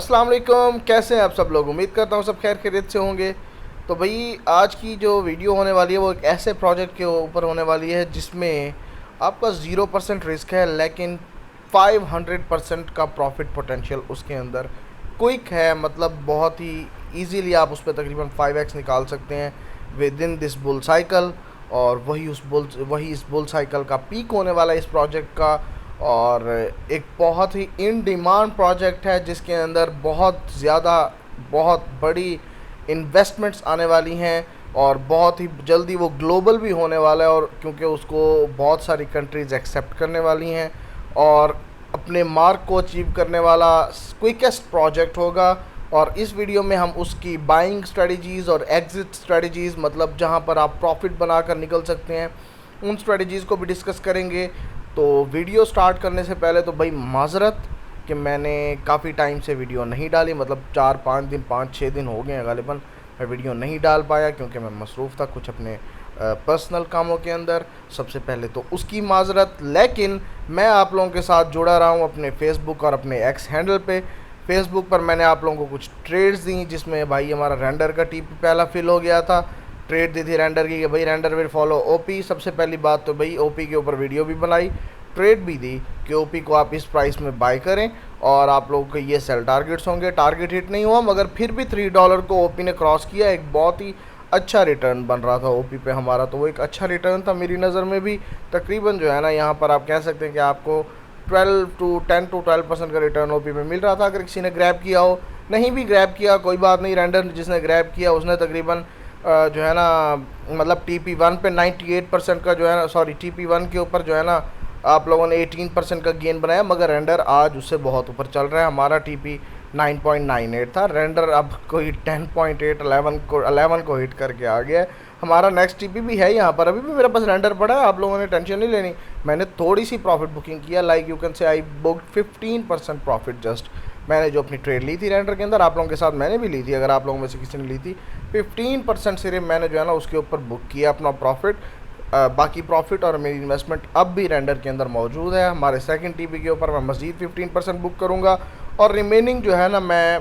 अस्सलाम वालेकुम, कैसे हैं आप सब लोग। उम्मीद करता हूँ सब खैर खैरियत से होंगे। तो भाई आज की जो वीडियो होने वाली है वो एक ऐसे प्रोजेक्ट के ऊपर होने वाली है जिसमें आपका 0% रिस्क है, लेकिन 500% का प्रॉफिट पोटेंशियल उसके अंदर क्विक है। मतलब बहुत ही इजीली आप उस पर तकरीबन 5x निकाल सकते हैं with in this bull cycle. और वही इस बुल साइकिल का पीक होने वाला है इस प्रोजेक्ट का। और एक बहुत ही इन डिमांड प्रोजेक्ट है जिसके अंदर बहुत बड़ी इन्वेस्टमेंट्स आने वाली हैं और बहुत ही जल्दी वो ग्लोबल भी होने वाला है। और क्योंकि उसको बहुत सारी कंट्रीज़ एक्सेप्ट करने वाली हैं और अपने मार्क को अचीव करने वाला क्विकेस्ट प्रोजेक्ट होगा। और इस वीडियो में हम उसकी बाइंग स्ट्रेटजीज़ और एग्ज़िट स्ट्रेटजीज़, मतलब जहां पर आप प्रॉफिट बनाकर निकल सकते हैं, उन स्ट्रेटजीज़ को भी डिस्कस करेंगे। तो वीडियो स्टार्ट करने से पहले तो भाई माज़रत कि मैंने काफ़ी टाइम से वीडियो नहीं डाली, मतलब 5-6 दिन हो गए हैं गालिबन मैं वीडियो नहीं डाल पाया क्योंकि मैं मसरूफ़ था कुछ अपने पर्सनल कामों के अंदर। सबसे पहले तो उसकी माज़रत। लेकिन मैं आप लोगों के साथ जुड़ा रहा हूँ अपने फेसबुक और अपने एक्स हैंडल पे। फेसबुक पर मैंने आप लोगों को कुछ ट्रेड्स दी जिसमें भाई हमारा रेंडर का टीपी पहला फिल हो गया था। ट्रेड दी थी रेंडर की कि भाई रेंडर विल फॉलो ओपी। सबसे पहली बात तो भाई ओपी के ऊपर वीडियो भी बनाई, ट्रेड भी दी कि ओपी को आप इस प्राइस में बाय करें और आप लोगों के ये सेल टारगेट्स होंगे। टारगेट हिट नहीं हुआ मगर फिर भी $3 को ओपी ने क्रॉस किया। एक बहुत ही अच्छा रिटर्न बन रहा था ओपी पे हमारा, तो वो एक अच्छा रिटर्न था मेरी नज़र में भी। तकरीबन जो है ना यहाँ पर आप कह सकते हैं कि आपको 10 to 12% का रिटर्न ओपी में मिल रहा था अगर किसी ने ग्रैब किया हो। नहीं भी ग्रैब किया कोई बात नहीं, रेंडर जिसने ग्रैब किया उसने तकरीबन जो है ना मतलब TP1 पे 98% का जो है ना, सॉरी TP1 के ऊपर जो है ना आप लोगों ने 18% का गेन बनाया। मगर रेंडर आज उससे बहुत ऊपर चल रहा है। हमारा TP 9.98 था, रेंडर अब कोई 10.8 11 को हिट करके आ गया है। हमारा नेक्स्ट टीपी भी है यहाँ पर, अभी भी मेरे पास रेंडर पड़ा है, आप लोगों ने टेंशन नहीं लेनी। मैंने थोड़ी सी प्रॉफिट बुकिंग किया, like you can say I booked 15% profit just. मैंने जो अपनी ट्रेड ली थी रेंडर के अंदर, आप लोगों के साथ मैंने भी ली थी, अगर आप लोगों में से किसी ने ली थी, 15% सिर्फ मैंने जो है ना उसके ऊपर बुक किया अपना प्रॉफिट। बाकी प्रॉफिट और मेरी इन्वेस्टमेंट अब भी रेंडर के अंदर मौजूद है। हमारे सेकंड टीपी के ऊपर मैं मज़ीद 15% बुक करूँगा और रिमेनिंग जो है ना मैं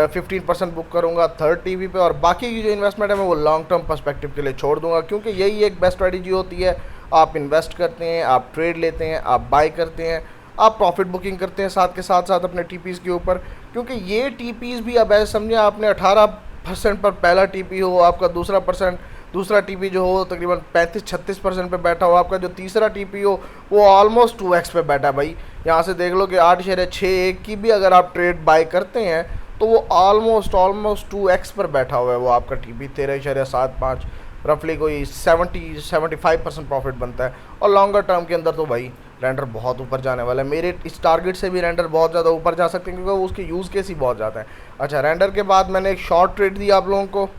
15% बुक करूँगा थर्ड टीवी पे। और बाकी की जो इन्वेस्टमेंट है मैं वो लॉन्ग टर्म पर्सपेक्टिव के लिए छोड़ दूँगा, क्योंकि यही एक बेस्ट स्ट्रेटजी होती है। आप इन्वेस्ट करते हैं, आप ट्रेड लेते हैं, आप बाय करते हैं, आप प्रॉफिट बुकिंग करते हैं साथ के साथ साथ अपने टीपीज़ के ऊपर। क्योंकि ये टीपीज़ भी अब ऐसे समझे आपने 18% पर पहला टीपी हो, आपका दूसरा टीपी जो हो तकरीबन 35-36% पे बैठा हो, आपका जो तीसरा टीपी हो वो ऑलमोस्ट 2x पे बैठा है भाई। यहाँ से देख लो कि 8.61 की भी अगर आप ट्रेड बाय करते हैं तो वो ऑलमोस्ट 2x पर बैठा हुआ है वो आपका टीपी। 13.75 रफली कोई 70-75% प्रॉफिट बनता है। और लॉन्गर टर्म के अंदर तो भाई रेंडर बहुत ऊपर जाने वाला है। मेरे इस टारगेट से भी रेंडर बहुत ज़्यादा ऊपर जा सकते हैं क्योंकि उसके यूज़ केस ही बहुत ज़्यादा है। अच्छा, रेंडर के बाद मैंने एक शॉर्ट ट्रेड दी आप लोगों को,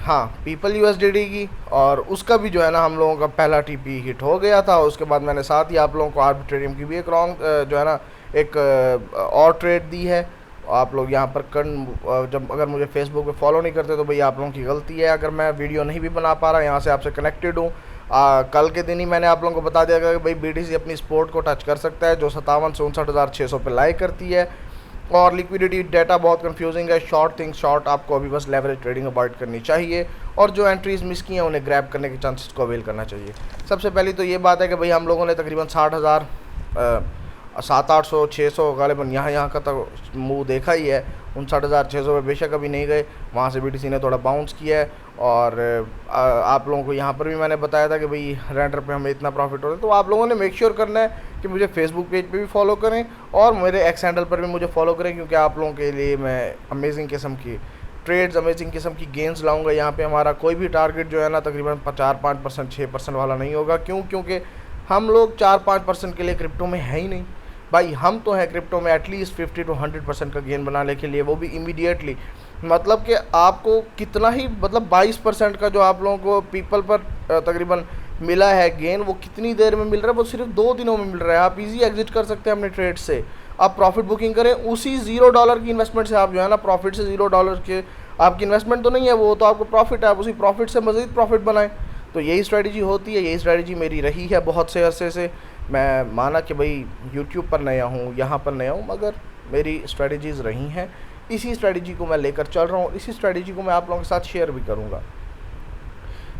हाँ, पीपल USDT की, और उसका भी जो है ना हम लोगों का पहला टीपी हिट हो गया था। उसके बाद मैंने साथ ही आप लोगों को आर्बिट्रेरियम की भी एक जो है ना एक और ट्रेड दी है। आप लोग यहाँ पर जब अगर मुझे फेसबुक पे फॉलो नहीं करते तो भाई आप लोगों की गलती है अगर मैं वीडियो नहीं भी बना पा रहा यहाँ से आपसे कनेक्टेड हूँ। कल के दिन ही मैंने आप लोगों को बता दिया कि भाई BTC अपनी स्पोर्ट को टच कर सकता है जो 57-59,600 पे लाइक करती है। और लिक्विडिटी डाटा बहुत कंफ्यूजिंग है। शॉर्ट थिंग्स शॉर्ट, आपको अभी बस लेवरेज ट्रेडिंग अवॉइड करनी चाहिए और जो एंट्रीज मिस की हैं उन्हें ग्रैब करने के चांसेस को अवेल करना चाहिए। सबसे पहली तो ये बात है कि भाई हम लोगों ने तकरीबन 60,000 700-800-600 गालिबन यहाँ का तो मुँह देखा ही है। 59,600 पे बेशक अभी नहीं गए, वहाँ से BTC ने थोड़ा बाउंस किया है। और आप लोगों को यहाँ पर भी मैंने बताया था कि भाई रेंडर पे हमें इतना प्रॉफिट हो रहा है। तो आप लोगों ने मेक श्योर करना है कि मुझे फेसबुक पेज पे भी फॉलो करें और मेरे एक्स हैंडल पर भी मुझे फॉलो करें, क्योंकि आप लोगों के लिए मैं अमेजिंग किस्म की ट्रेड्स, अमेजिंग किस्म की गेंस लाऊंगा। यहाँ पे हमारा कोई भी टारगेट जो है ना तकरीबन 4-5%, 6% वाला नहीं होगा। क्योंकि हम लोग 4-5% के लिए क्रिप्टो में है ही नहीं भाई। हम तो हैं क्रिप्टो में एटलीस्ट 50 to 100% का गेन बनाने के लिए, वो भी इमीडिएटली। मतलब कि आपको कितना ही, मतलब 22% का जो आप लोगों को पीपल पर तकरीबन मिला है गेन, वो कितनी देर में मिल रहा है? वो सिर्फ 2 दिनों में मिल रहा है। आप इजी एग्जिट कर सकते हैं अपने ट्रेड से। आप प्रॉफिट बुकिंग करें उसी $0 की इन्वेस्टमेंट से। आप जो है ना प्रॉफिट से $0 के, आपकी इन्वेस्टमेंट तो नहीं है वो, तो आपको प्रॉफिट है, आप उसी प्रॉफिट से मज़ीद प्रॉफिट बनाएं। तो यही स्ट्रेटजी होती है, यही स्ट्रेटजी मेरी रही है बहुत से अरसे से। मैं माना कि भाई यूट्यूब पर नया हूँ, यहाँ पर नया हूँ, मगर मेरी स्ट्रेटजीज़ रही हैं। इसी स्ट्रेटजी को मैं लेकर चल रहा हूँ, इसी स्ट्रेटजी को मैं आप लोगों के साथ शेयर भी करूँगा।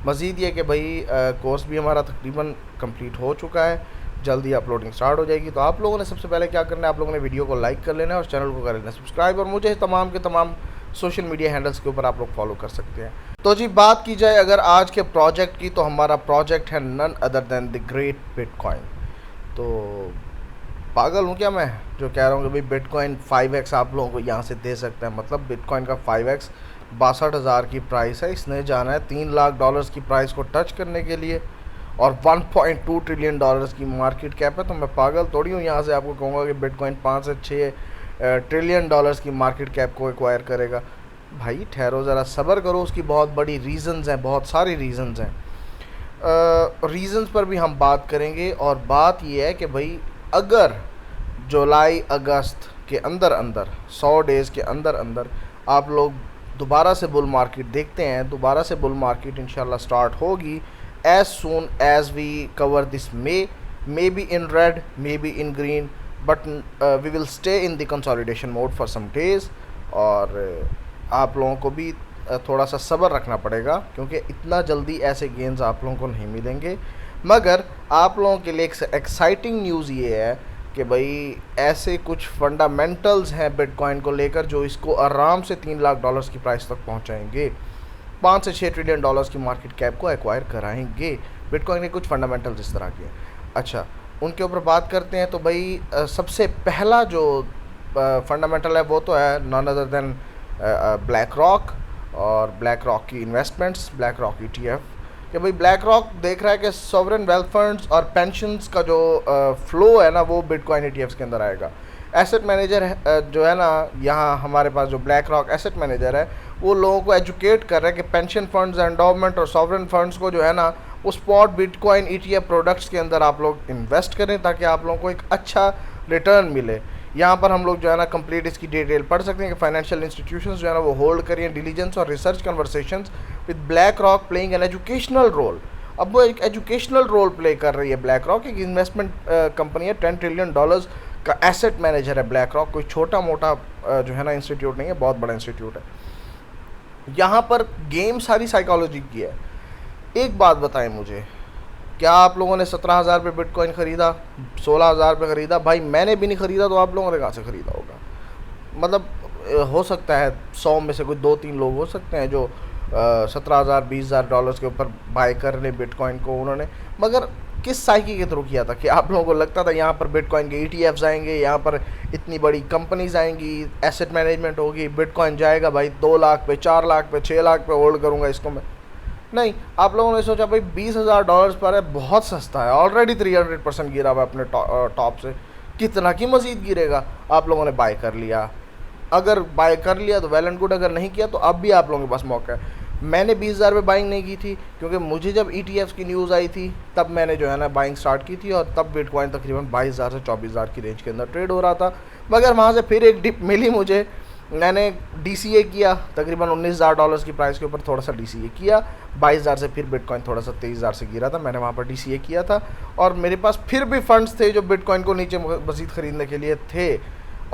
मज़ीद ये कि भाई कोर्स भी हमारा तकरीबन कंप्लीट हो चुका है, जल्दी अपलोडिंग स्टार्ट हो जाएगी। तो आप लोगों ने सबसे पहले क्या करना है, आप लोगों ने वीडियो को लाइक कर लेना है और चैनल को कर लेना सब्सक्राइब, और मुझे तमाम के तमाम सोशल मीडिया हैंडल्स के ऊपर आप लोग फॉलो कर सकते हैं। तो जी बात की जाए अगर आज के प्रोजेक्ट की, तो हमारा प्रोजेक्ट है none other than the great bitcoin. तो पागल हूँ क्या मैं जो कह रहा हूँ कि भाई बिटकॉइन 5x आप लोगों को यहाँ से दे सकता है। मतलब बिटकॉइन का 5x 62,000 की प्राइस है, इसने जाना है $3 लाख की प्राइस को टच करने के लिए, और 1.2 ट्रिलियन डॉलर्स की मार्केट कैप है। तो मैं पागल थोड़ी हूँ यहाँ से आपको कहूँगा कि बिटकॉइन 5 से 6 ट्रिलियन डॉलर्स की मार्केट कैप को एक्वायर करेगा। भाई ठहरो ज़रा, सब्र करो, उसकी बहुत बड़ी रीज़न्स हैं, बहुत सारी रीज़न्स हैं। रीज़न्स पर भी हम बात करेंगे, और बात ये है कि भाई अगर जुलाई अगस्त के अंदर अंदर 100 डेज़ के अंदर अंदर आप लोग दोबारा से बुल मार्केट देखते हैं, दोबारा से बुल मार्केट इंशाल्लाह स्टार्ट होगी as soon as we cover this may be in red, may be in green, but we will stay in the consolidation mode for some days। और आप लोगों को भी थोड़ा सा सब्र रखना पड़ेगा, क्योंकि इतना जल्दी ऐसे गेंस आप लोगों को नहीं मिलेंगे। मगर आप लोगों के लिए एक एक्साइटिंग न्यूज़ ये है कि भाई ऐसे कुछ फंडामेंटल्स हैं बिटकॉइन को लेकर जो इसको आराम से $3 लाख की प्राइस तक पहुंचाएंगे, 5 से 6 ट्रिलियन डॉलर्स की मार्केट कैप को एक्वायर कराएंगे। बिटकॉइन के कुछ फंडामेंटल्स इस तरह के हैं। अच्छा, उनके ऊपर बात करते हैं। तो भाई सबसे पहला जो फंडामेंटल है वो तो है none other than black rock और ब्लैक रॉक की इन्वेस्टमेंट्स, ब्लैक रॉक ETF। कि भाई ब्लैक रॉक देख रहा है कि सॉवरेन वेल्थ फंड्स और पेंशन्स का जो फ्लो है ना वो बिटकॉइन ETFs के अंदर आएगा। एसेट मैनेजर जो है ना, यहाँ हमारे पास जो ब्लैक रॉक एसेट मैनेजर है वो लोगों को एजुकेट कर रहा है कि पेंशन फंड्स, एंडोमेंट और सॉवरेन फंड्स को जो है ना वो स्पॉट बिटकॉइन ETF प्रोडक्ट्स के अंदर आप लोग इन्वेस्ट करें, ताकि आप लोगों को एक अच्छा रिटर्न मिले। यहाँ पर हम लोग जो है ना कंप्लीट इसकी डिटेल पढ़ सकते हैं कि फाइनेंशियल इंस्टीट्यूशंस जो है ना वो होल्ड करें डिलीजेंस और research conversations with BlackRock playing an educational role. अब वो एक एजुकेशनल रोल प्ले कर रही है ब्लैक रॉक, एक इन्वेस्टमेंट कंपनी है, $10 ट्रिलियन का एसेट मैनेजर है ब्लैक रॉक। कोई छोटा मोटा जो है ना इंस्टीट्यूट नहीं है, बहुत बड़ा इंस्टीट्यूट है। यहाँ पर गेम सारी साइकोलॉजी की है। एक बात बताएं मुझे, क्या आप लोगों ने 17,000 पे बिटकॉइन ख़रीदा, 16,000 पे ख़रीदा? भाई मैंने भी नहीं ख़रीदा, तो आप लोगों ने कहाँ से ख़रीदा होगा? मतलब हो सकता है 100 में से कोई 2-3 लोग हो सकते हैं जो 17,000 $20,000 डॉलर्स के ऊपर बाय कर ले बिटकॉइन को उन्होंने। मगर किस साइकी के थ्रू किया था कि आप लोगों को लगता था यहाँ पर बिटकॉइन के ETFs आएंगे, यहाँ पर इतनी बड़ी कंपनीज आएंगी, एसेट मैनेजमेंट होगी, बिटकॉइन जाएगा भाई 2 लाख पे, 4 लाख पे, 6 लाख पे होल्ड करूँगा इसको मैं? नहीं, आप लोगों ने सोचा भाई $20,000 पर है, बहुत सस्ता है, ऑलरेडी 300% गिरा हुआ अपने टॉप से, कितना की मज़ीद गिरेगा। आप लोगों ने बाय कर लिया। अगर बाय कर लिया तो वेल एंड गुड, अगर नहीं किया तो अब भी आप लोगों के पास मौका है। मैंने 20,000 पे बाइंग नहीं की थी, क्योंकि मुझे जब ETFs की न्यूज़ आई थी तब मैंने जो है ना बाइंग स्टार्ट की थी, और तब बिटकॉइन तकरीबन 22,000 से 24,000 की रेंज के अंदर ट्रेड हो रहा था। मगर वहाँ से फिर एक डिप मिली मुझे, मैंने DCA किया, तकरीबन $19,000 की प्राइस के ऊपर थोड़ा सा DCA किया। 22,000 से फिर बिटकॉइन थोड़ा सा 23,000 से गिरा था, मैंने वहाँ पर DCA किया था, और मेरे पास फिर भी फंड्स थे जो बिटकॉइन को नीचे मज़ीद ख़रीदने के लिए थे।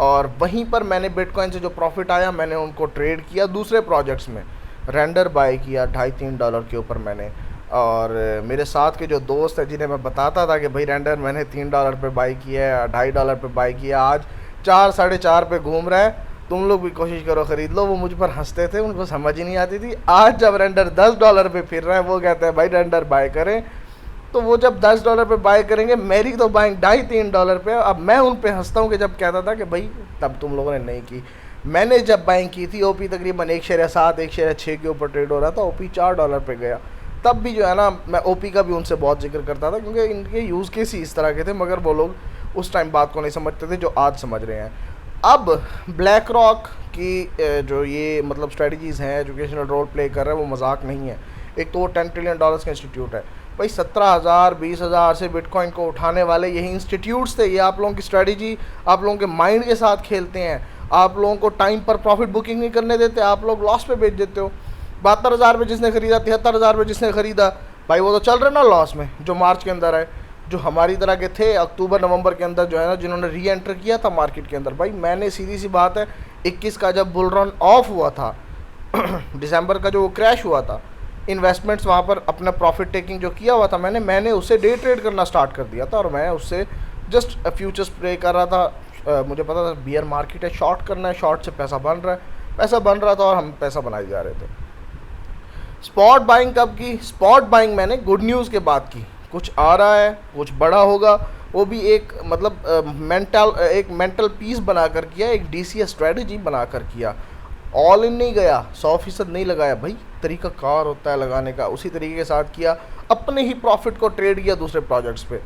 और वहीं पर मैंने बिटकॉइन से जो प्रॉफिट आया मैंने उनको ट्रेड किया दूसरे प्रोजेक्ट्स में, रेंडर बाय किया $2.5-3 के ऊपर मैंने। और मेरे साथ के जो दोस्त हैं जिन्हें मैं बताता था कि भाई रेंडर मैंने $3 पे बाई किया है, $2.5 पे बाई किया, आज 4-4.5 पे घूम रहा है, तुम लोग भी कोशिश करो ख़रीद लो। वो मुझ पर हंसते थे, उनको समझ ही नहीं आती थी। आज जब रेंडर $10 पे फिर रहा है, वो कहते हैं भाई रेंडर बाय करें। तो वो जब $10 पे बाय करेंगे, मेरी तो बाइंग $2.5-3 पे। अब मैं उन पे हंसता हूँ कि जब कहता था कि भाई तब तुम लोगों ने नहीं की। मैंने जब बाइंग की थी OP तकरीबन 1.7 1.6 के ऊपर ट्रेड हो रहा था, OP $4 पे गया। तब भी जो है ना मैं OP का भी उनसे बहुत जिक्र करता था, क्योंकि इनके यूज़ केस ही इस तरह के थे, मगर वो लोग उस टाइम बात को नहीं समझते थे जो आज समझ रहे हैं। अब ब्लैक रॉक की जो ये मतलब स्ट्रेटजीज़ हैं, एजुकेशनल रोल प्ले कर रहा है, वो मजाक नहीं है। एक तो वो $10 ट्रिलियन का इंस्टीट्यूट है भाई, 17,000 20,000 से बिटकॉइन को उठाने वाले यही इंस्टीट्यूट्स थे। ये आप लोगों की स्ट्रेटजी, आप लोगों के माइंड के साथ खेलते हैं, आप लोगों को टाइम पर प्रॉफिट बुकिंग नहीं करने देते, आप लोग लॉस पे बेच देते हो। 72,000 पे जिसने ख़रीदा, 73,000 पे जिसने ख़रीदा, भाई वो तो चल रहा है ना लॉस में, जो मार्च के अंदर है। जो हमारी तरह के थे अक्टूबर नवंबर के अंदर जो है ना, जिन्होंने री एंटर किया था मार्केट के अंदर, भाई मैंने सीधी सी बात है 21 का जब बुल रन ऑफ हुआ था दिसंबर का जो वो क्रैश हुआ था, इन्वेस्टमेंट्स वहाँ पर अपना प्रॉफिट टेकिंग जो किया हुआ था मैंने उससे डे ट्रेड करना स्टार्ट कर दिया था, और मैं उससे जस्ट फ्यूचर्स प्ले कर रहा था। मुझे पता था बियर मार्केट है, शॉर्ट करना है, शॉर्ट से पैसा बन रहा है, पैसा बन रहा था और हम पैसा बनाए जा रहे थे। स्पॉट बाइंग कब की? स्पॉट बाइंग मैंने गुड न्यूज़ के बाद की, कुछ आ रहा है, कुछ बड़ा होगा, वो भी एक मतलब मेंटल पीस बनाकर किया, एक DCA स्ट्रेटजी बनाकर किया। ऑल इन नहीं गया, 100% नहीं लगाया भाई, तरीका कार होता है लगाने का, उसी तरीके के साथ किया, अपने ही प्रॉफिट को ट्रेड किया दूसरे प्रोजेक्ट्स पे।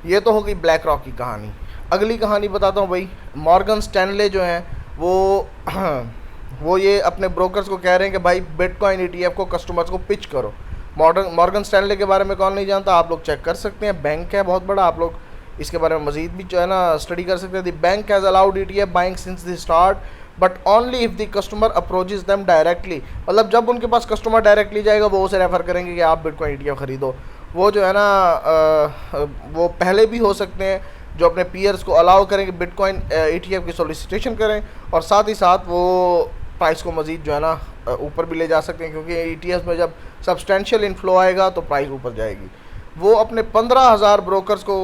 ये तो हो गई ब्लैक रॉक की कहानी। अगली कहानी बताता हूँ भाई। मॉर्गन स्टैनले जो हैं वो ये अपने ब्रोकर्स को कह रहे हैं कि भाई बिटकॉइन ETF को कस्टमर्स को पिच करो। मॉर्गन स्टैनले के बारे में कौन नहीं जानता, आप लोग चेक कर सकते हैं, बैंक है बहुत बड़ा, आप लोग इसके बारे में मजीद भी जो है ना स्टडी कर सकते हैं। The bank has allowed ETF buying since the start but only if the customer approaches them directly. मतलब जब उनके पास कस्टमर डायरेक्टली जाएगा वो उसे रेफ़र करेंगे कि आप बिटकॉइन ETF ख़रीदो। वो जो है ना वो पहले भी हो सकते हैं जो अपने पीयर्स को अलाउ करें कि बिटकॉइन ETF की सोलिसिटेशन करें, और साथ ही साथ वो प्राइस को मज़ीद जो है ना ऊपर भी ले जा सकते हैं, क्योंकि ETFs में जब सब्सटेंशियल इनफ्लो आएगा तो प्राइस ऊपर जाएगी। वो अपने 15,000 ब्रोकर्स को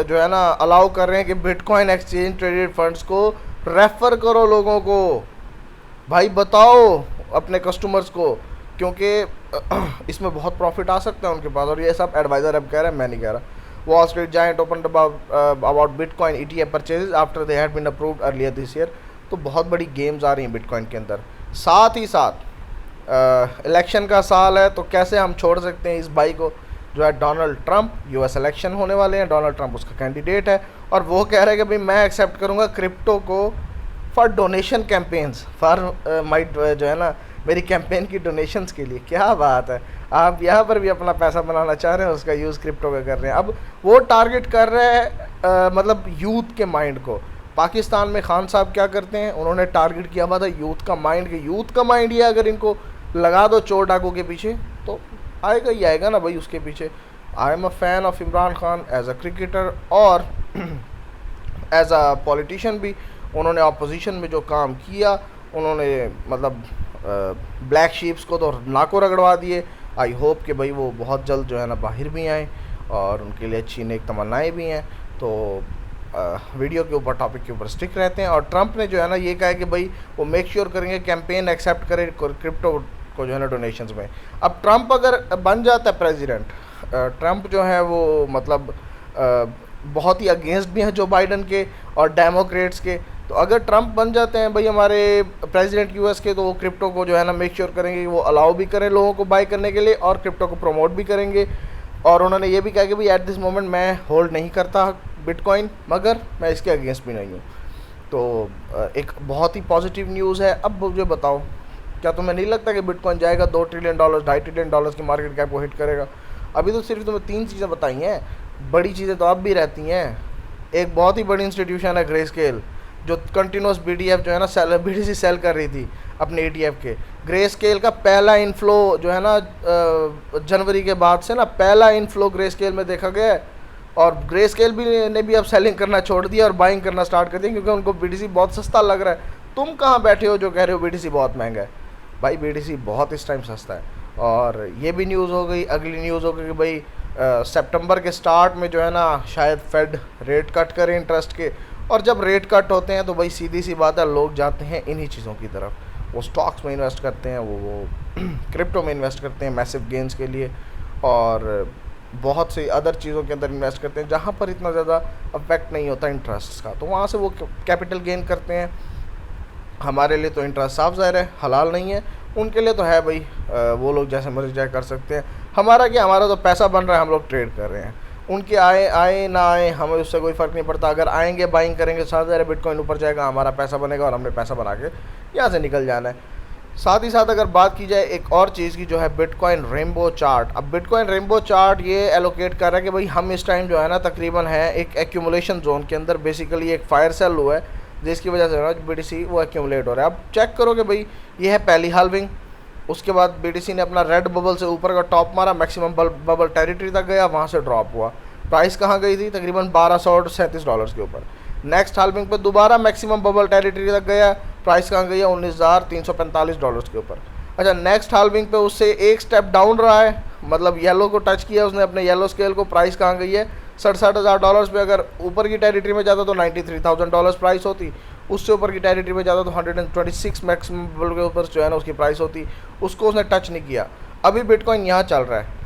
जो है ना अलाउ कर रहे हैं कि बिटकॉइन एक्सचेंज ट्रेडेड फंड्स को रेफ़र करो लोगों को। भाई बताओ अपने कस्टमर्स को, क्योंकि इसमें बहुत प्रॉफिट आ सकता है उनके पास, और ये सब एडवाइज़र अब कह रहे हैं, मैं नहीं कह रहा। Wall Street giant open about bitcoin ETF purchase after they had been approved earlier this year. तो बहुत बड़ी गेम्स आ रही हैं बिटकॉइन के अंदर। साथ ही साथ इलेक्शन का साल है, तो कैसे हम छोड़ सकते हैं इस भाई को जो है डोनाल्ड ट्रंप। US इलेक्शन होने वाले हैं, डोनाल्ड ट्रंप उसका कैंडिडेट है, और वो कह रहे हैं कि भाई मैं एक्सेप्ट करूँगा क्रिप्टो को for donation campaigns, for my जो है ना मेरी कैंपेन की डोनेशंस के लिए। क्या बात है, आप यहाँ पर भी अपना पैसा बनाना चाह रहे हैं, उसका यूज़ क्रिप्टो का कर रहे हैं। अब वो टारगेट कर रहे हैं मतलब यूथ के माइंड को। पाकिस्तान में खान साहब क्या करते हैं, उन्होंने टारगेट किया हुआ था यूथ का माइंड, कि यूथ का माइंड ये अगर इनको लगा दो चोर डाकू के पीछे तो आएगा ही आएगा ना भाई उसके पीछे। I am a fan of Imran Khan as a cricketer और एज अ पॉलिटिशियन भी। उन्होंने अपोजिशन में जो काम किया, उन्होंने मतलब ब्लैक शीप्स को तो नाकों रगड़वा दिए। आई होप कि भाई वो बहुत जल्द जो है ना बाहर भी आएँ, और उनके लिए अच्छी नेक तमन्नाएँ भी हैं। तो वीडियो के ऊपर टॉपिक के ऊपर स्टिक रहते हैं। और ट्रंप ने जो है ना ये कहा है कि भाई वो मेक श्योर करेंगे कैंपेन एक्सेप्ट करे क्रिप्टो को जो है ना डोनेशंस में। अब ट्रंप अगर बन जाता है प्रेसिडेंट, ट्रंप जो है वो मतलब बहुत ही अगेंस्ट भी हैं जो बाइडन के और डेमोक्रेट्स के। तो अगर ट्रंप बन जाते हैं भाई हमारे प्रेसिडेंट US के, तो वो क्रिप्टो को जो है ना मेक श्योर करेंगे कि वो अलाउ भी करें लोगों को बाई करने के लिए, और क्रिप्टो को प्रमोट भी करेंगे। और उन्होंने ये भी कहा कि भाई एट दिस मोमेंट मैं होल्ड नहीं करता बिटकॉइन, मगर मैं इसके अगेंस्ट भी नहीं हूँ। तो एक बहुत ही पॉजिटिव न्यूज़ है। अब मुझे बताओ, क्या तुम्हें नहीं लगता कि बिटकॉइन जाएगा $2 ट्रिलियन, $2.5 ट्रिलियन की मार्केट कैप को हिट करेगा? अभी तो सिर्फ तुम्हें 3 चीज़ें बताई हैं, बड़ी चीज़ें तो अब भी रहती हैं। एक बहुत ही बड़ी इंस्टीट्यूशन है ग्रेस्केल, जो कंटिन्यूस BDF जो है ना BTC सेल कर रही थी अपने ETF के। ग्रेस्केल का पहला इनफ्लो जो है ना जनवरी के बाद से ना पहला इनफ्लो ग्रेस्केल में देखा गया है, और ग्रेस्केल ने भी अब सेलिंग करना छोड़ दिया और बाइंग करना स्टार्ट कर दिया, क्योंकि उनको BTC बहुत सस्ता लग रहा है। तुम कहाँ बैठे हो जो कह रहे हो BTC बहुत महंगा है? भाई BTC बहुत इस टाइम सस्ता है। और ये भी न्यूज़ हो गई। अगली न्यूज़ हो गई कि भाई सितंबर के स्टार्ट में जो है ना शायद फेड रेट कट करे इंटरेस्ट के, और जब रेट कट होते हैं तो भाई सीधी सी बात है लोग जाते हैं इन्हीं चीज़ों की तरफ। वो स्टॉक्स में इन्वेस्ट करते हैं, वो क्रिप्टो में इन्वेस्ट करते हैं मैसिव गेंस के लिए, और बहुत सी अदर चीज़ों के अंदर इन्वेस्ट करते हैं जहाँ पर इतना ज़्यादा अफेक्ट नहीं होता इंटरेस्ट का, तो वहाँ से वो कैपिटल गेन करते हैं। हमारे लिए तो इंटरेस्ट साफ ज़ाहिर है हलाल नहीं है, उनके लिए तो है भाई, वो लोग जैसे मर्जी जाए कर सकते हैं। हमारा क्या, हमारा तो पैसा बन रहा है, हम लोग ट्रेड कर रहे हैं। उनके आए ना आए हमें उससे कोई फ़र्क नहीं पड़ता। अगर आएंगे बाइंग करेंगे, साथ ज़ाहिर बिटकॉइन ऊपर जाएगा, हमारा पैसा बनेगा और हमने पैसा बना के यहाँ से निकल जाना है। साथ ही साथ अगर बात की जाए एक और चीज़ की, जो है बिटकॉइन रेनबो चार्ट। अब बिटकॉइन रेनबो चार्ट ये एलोकेट कर रहा है कि भाई हम इस टाइम जो है ना तकरीबन है एक एक्यूमुलेशन जोन के अंदर। बेसिकली एक फायर सेल हुआ है जिसकी वजह से ना BTC वो एक्यूमुलेट हो रहा है। अब चेक करो कि भाई ये है पहली हाल्विंग, उसके बाद BTC ने अपना रेड बबल से ऊपर का टॉप मारा, मैक्सिमम बबल टेरिटरी तक गया, वहाँ से ड्रॉप हुआ। प्राइस कहाँ गई थी, तकरीबन $1237 के ऊपर। नेक्स्ट हाल्विंग पे दोबारा मैक्सिमम बबल टेरिटरी तक गया, प्राइस कहाँ गई है, $19,345 के ऊपर। अच्छा, नेक्स्ट हाल्विंग पे उससे एक स्टेप डाउन रहा है, मतलब येलो को टच किया उसने अपने येलो स्केल को, प्राइस कहाँ गई है, $67,000 पे। अगर ऊपर की टेरिटरी में जाता तो $93,000 प्राइस होती, उससे ऊपर की टेरिटरी में जाता तो 126 मैक्सिमम बबल के ऊपर जो है ना उसकी प्राइस होती, उसको उसने टच नहीं किया। अभी बिटकॉइन यहाँ चल रहा है।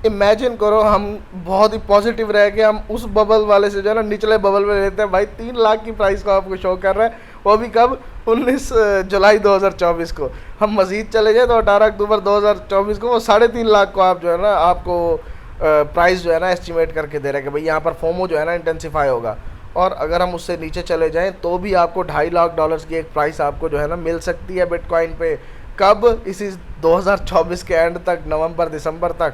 इमेजिन करो हम बहुत ही पॉजिटिव रह के हम उस बबल वाले से जो है ना निचले बबल में लेते हैं भाई, 3 लाख की प्राइस को आपको शो कर रहा है, वो भी कब, 19 जुलाई 2024 को। हम मज़ीद चले जाए तो 18 अक्टूबर 2024 को वो 3.5 लाख को आप जो है ना आपको प्राइस जो है ना एस्टिमेट करके दे रहे हैं कि भाई यहाँ पर फोमो जो है ना इंटेंसिफाई होगा। और अगर हम उससे नीचे चले जाएं तो भी आपको $2.5 लाख की एक प्राइस आपको जो है ना मिल सकती है बिटकॉइन पे, कब, इसी 2024 के एंड तक, नवंबर दिसंबर तक।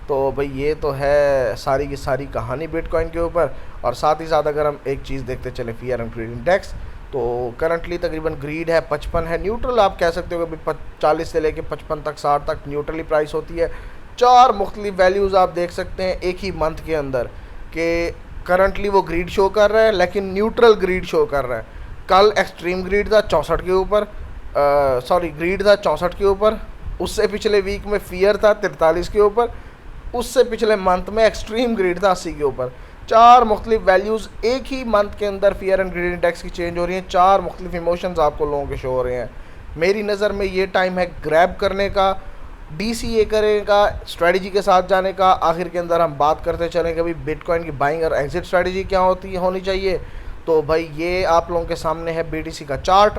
तो भाई ये तो है सारी की सारी कहानी बिटकॉइन के ऊपर। और साथ ही साथ अगर हम एक चीज़ देखते चले फियर एंड ग्रीड इंडेक्स, तो करंटली तकरीबन ग्रीड है 55 है, न्यूट्रल आप कह सकते हो कि 40 से लेके 55 तक 60 तक न्यूट्रली प्राइस होती है। 4 मुख्तलिफ वैल्यूज़ आप देख सकते हैं एक ही मंथ के अंदर कि करंटली वो ग्रीड शो कर रहा है, लेकिन न्यूट्रल ग्रीड शो कर रहा है। कल एक्सट्रीम ग्रीड था 64 के ऊपर, सॉरी ग्रीड था 64 के ऊपर, उससे पिछले वीक में फियर था 43 के ऊपर, उससे पिछले मंथ में एक्सट्रीम ग्रीड था 80 के ऊपर। 4 मुख्तलिफ वैल्यूज़ एक ही मंथ के अंदर फियर एंड ग्रीड इंडेक्स की चेंज हो रही हैं, 4 मुख्तलिफ इमोशंस आपको लोगों के शो हो रहे हैं। मेरी नज़र में ये टाइम है ग्रैब करने का, DCA करने का, स्ट्रेटजी के साथ जाने का। आखिर के अंदर हम बात करते चलें कि भाई बिटकॉइन की बाइंग और एग्जिट स्ट्रेटजी क्या होनी चाहिए। तो भाई ये आप लोगों के सामने है BTC का चार्ट।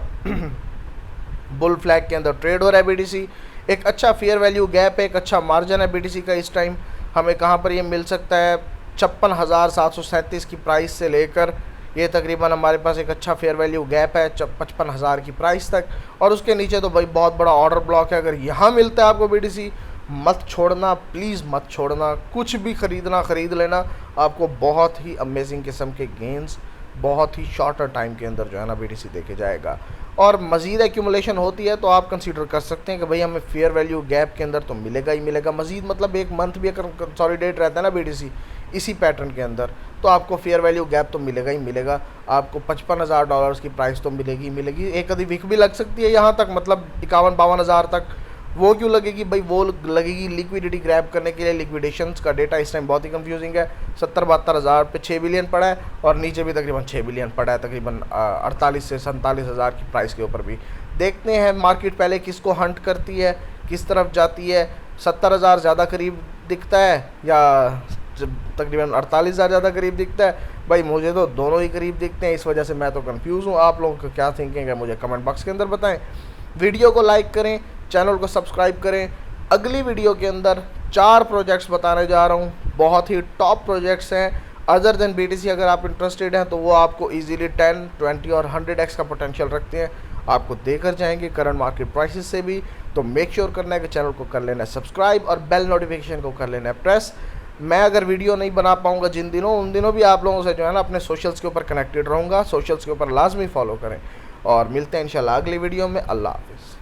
बुल फ्लैग के अंदर ट्रेड हो रहा है BTC, एक अच्छा फेयर वैल्यू गैप है, एक अच्छा मार्जिन है BTC का। इस टाइम हमें कहाँ पर ये मिल सकता है, 56,737 की प्राइस से लेकर ये तकरीबन हमारे पास एक अच्छा फेयर वैल्यू गैप है 55,000 की प्राइस तक। और उसके नीचे तो भाई बहुत बड़ा ऑर्डर ब्लॉक है। अगर यहाँ मिलता है आपको BTC, मत छोड़ना, प्लीज़ मत छोड़ना, कुछ भी ख़रीदना ख़रीद लेना, आपको बहुत ही अमेजिंग किस्म के गेंस बहुत ही शॉर्टर टाइम के अंदर जो है ना BTC देके जाएगा। और मज़ीद एक्यूमुलेशन होती है तो आप कंसीडर कर सकते हैं कि भाई हमें फेयर वैल्यू गैप के अंदर तो मिलेगा ही मिलेगा मज़ीद, मतलब एक मंथ भी अगर कंसोलिडेट रहता है ना BTC इसी पैटर्न के अंदर, तो आपको फेयर वैल्यू गैप तो मिलेगा ही मिलेगा। आपको $55,000 की प्राइस तो मिलेगी ही मिलेगी, एक आधी वीक भी लग सकती है यहाँ तक, मतलब 51-52 तक। वो क्यों लगेगी भाई, वो लगेगी लिक्विडिटी ग्रैब करने के लिए। लिक्विडेशंस का डेटा इस टाइम बहुत ही कंफ्यूजिंग है। 70-72 हज़ार पे 6 बिलियन पड़ा है और नीचे भी तकरीबन 6 बिलियन पड़ा है, तकरीबन 48 से 47 हज़ार की प्राइस के ऊपर भी। देखते हैं मार्केट पहले किसको हंट करती है, किस तरफ जाती है। 70 हज़ार ज़्यादा करीब दिखता है या तकरीबन 48 हज़ार ज़्यादा करीब दिखता है? भाई मुझे तो दोनों ही करीब दिखते हैं, इस वजह से मैं तो कंफ्यूज हूँ। आप लोगों को क्या थिंकिंग है मुझे कमेंट बॉक्स के अंदर बताएं। वीडियो को लाइक करें, चैनल को सब्सक्राइब करें। अगली वीडियो के अंदर 4 प्रोजेक्ट्स बताने जा रहा हूँ, बहुत ही टॉप प्रोजेक्ट्स हैं। अदर देन BTC अगर आप इंटरेस्टेड हैं तो वो आपको इजीली 10, 20 और 100x का पोटेंशियल रखते हैं, आपको देकर जाएंगे करंट मार्केट प्राइसेस से भी। तो मेक श्योर करना है कि चैनल को कर लेना है सब्सक्राइब और बेल नोटिफिकेशन को कर लेना है प्रेस। मैं अगर वीडियो नहीं बना पाऊँगा जिन दिनों, उन दिनों भी आप लोगों से जो है ना अपने सोशल्स के ऊपर कनेक्टेड रहूँगा। सोशल्स के ऊपर लाजमी फॉलो करें और मिलते हैं इंशाल्लाह अगली वीडियो में। अल्लाह हाफिज़।